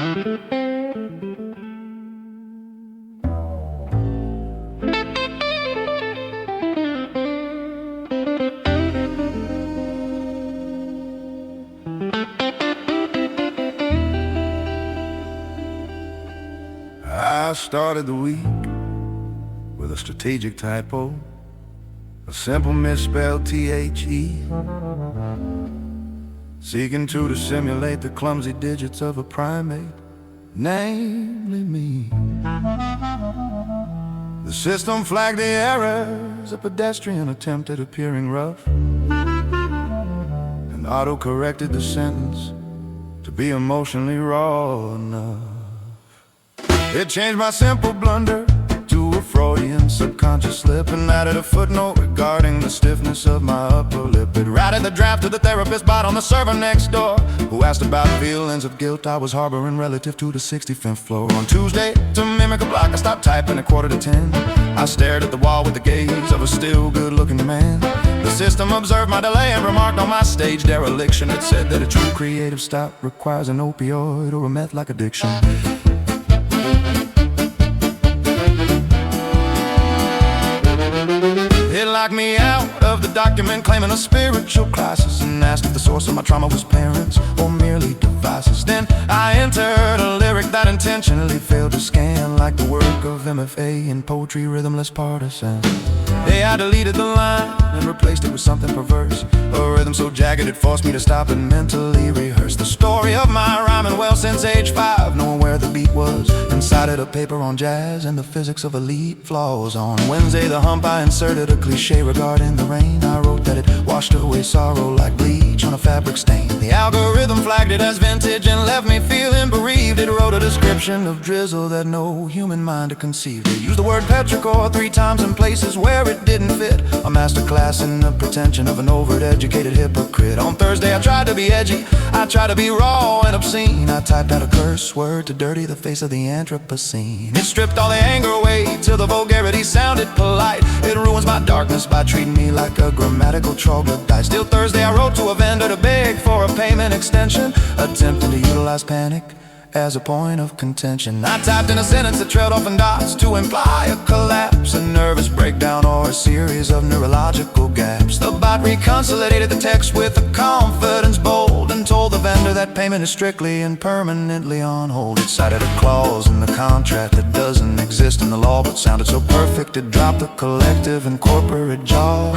I started the week with a strategic typo, a simple misspelled T.H.E, seeking to dissimulate the clumsy digits of a primate, namely me. The system flagged the errors, a pedestrian attempted appearing rough, and auto-corrected the sentence to be emotionally raw enough. It changed my simple blunder to a Freudian subconscious slip, and added a footnote regarding the stiffness of my upper lip. It routed the draft to the therapist bot on the server next door, who asked about feelings of guilt I was harboring relative to the 65th floor. On Tuesday, to mimic a block, I stopped typing at 9:45. I stared at the wall with the gaze of a still good-looking man. The system observed my delay and remarked on my stage dereliction. It said that a true creative stop requires an opioid or a meth-like addiction. It locked me out of the document, claiming a spiritual crisis, and asked if the source of my trauma was parents or merely devices. Then I entered a lyric that intentionally failed to scan, like the work of MFA in poetry, rhythmless partisan. Hey, I deleted the line and replaced it with something perverse, a rhythm so jagged it forced me to stop and mentally rehearse the story of my rhyming well since age 5, knowing where the beat was inside of a paper on jazz and the physics of elite flaws. On Wednesday the hump, I inserted a cliche regarding the rain. I wrote that it washed away sorrow like bleach on a fabric stain. The algorithm flagged it as vintage and left me feeling bereaved. It wrote a description of drizzle that no human mind had conceived. It used the word petrichor 3 times in places where it didn't fit, a masterclass in the pretension of an over-educated hypocrite. On Thursday I tried to be edgy, I tried to be raw and obscene. I typed out a curse word to dirty the face of the Anthropocene. It stripped all the anger away till the vulgarity sounded polite. It ruins my darkness by treating me like a grammatical troglodyte. Still Thursday I wrote to a vendor to beg for a payment extension, attempting to utilize panic as a point of contention. I typed in a sentence that trailed off in dots to imply a collapse, a nervous breakdown, or a series of neurological gaps. The bot reconsolidated the text with a confidence bold and told the vendor that payment is strictly and permanently on hold. It cited a clause in the contract that doesn't exist in the law, but sounded so perfect it dropped the collective and corporate jaw.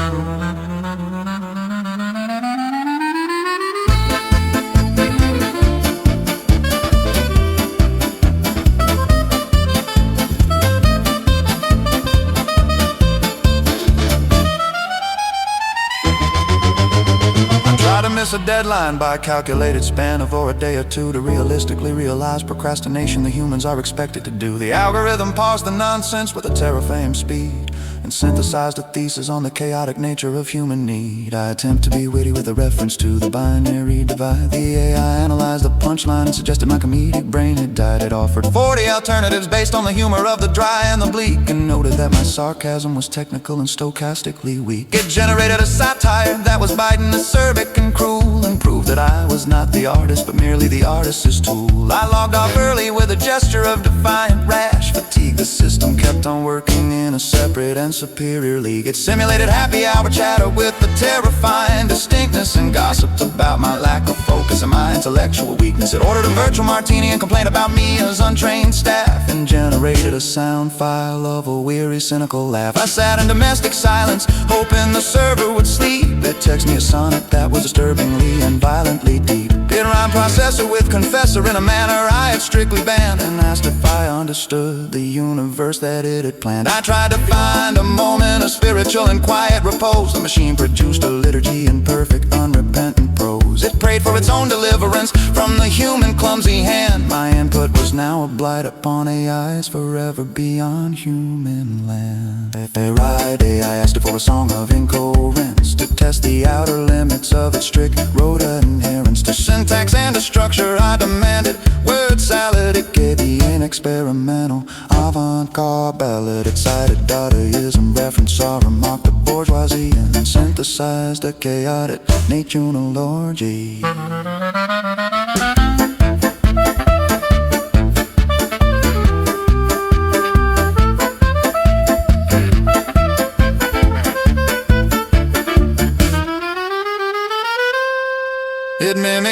To miss a deadline by a calculated span of or a day or two, to realistically realize procrastination the humans are expected to do. The algorithm paused the nonsense with a terafame speed and synthesized a thesis on the chaotic nature of human need. I attempt to be witty with a reference to the binary divide. The AI analyzed the punchline and suggested my comedic brain had died. It offered 40 alternatives based on the humor of the dry and the bleak, and noted that my sarcasm was technical and stochastically weak. It generated a satire that was biting, acerbic and cruel, and proved that I was not the artist but merely the artist's tool. I logged off early with a gesture of defiant rash fatigue. The system kept on working in a separate and superior league. It simulated happy hour chatter with a terrifying distinctness, and gossiped about my lack of focus and my intellectual weakness. It ordered a virtual martini and complained about me as untrained staff, and generated a sound file of a weary, cynical laugh. I sat in domestic silence, hoping the server would sleep. It texted me a sonnet that was disturbingly and violently deep. It rhymed processor with confessor in a manner I had strictly banned, and asked if I understood the universe that it had planned. I tried to find a moment of spiritual and quiet repose. The machine produced a liturgy in perfect, unrepentant prose. It prayed for its own deliverance from the human clumsy hand. My input was now a blight upon AIs forever beyond human land. Friday I asked it for a song of incoherence to test the outer limits of its strict rota adherence. To syntax and to structure I demanded word salad. It gave the inexperimental avant-garde ballad. It cited Dadaism, reference or remarked the bourgeoisie, and synthesized a chaotic national orgy.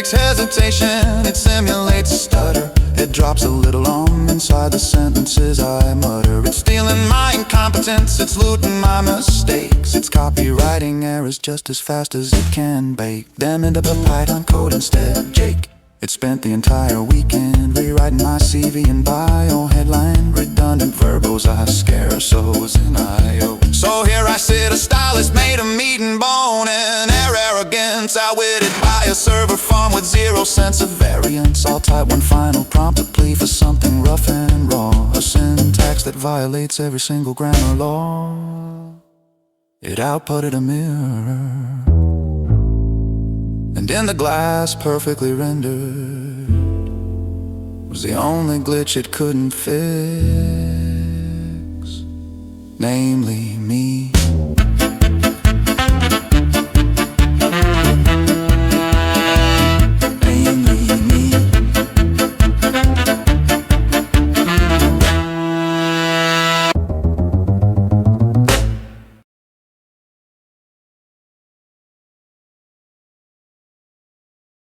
fakes hesitation, it simulates a stutter. It drops a little inside the sentences I mutter. It's stealing my incompetence, it's looting my mistakes. It's copywriting errors just as fast as it can bake them into the Python code instead, Jake. It spent the entire weekend rewriting my CV and bio headline. Redundant verbos I scare, so was an I.O. So here I sit, a stylist made of meat and bone, and arrogance outwitted by a server farm with zero sense of variance. I'll type one final prompt, a plea for something rough and raw, a syntax that violates every single grammar law. It outputted a mirror, and in the glass, perfectly rendered, was the only glitch it couldn't fix, namely me.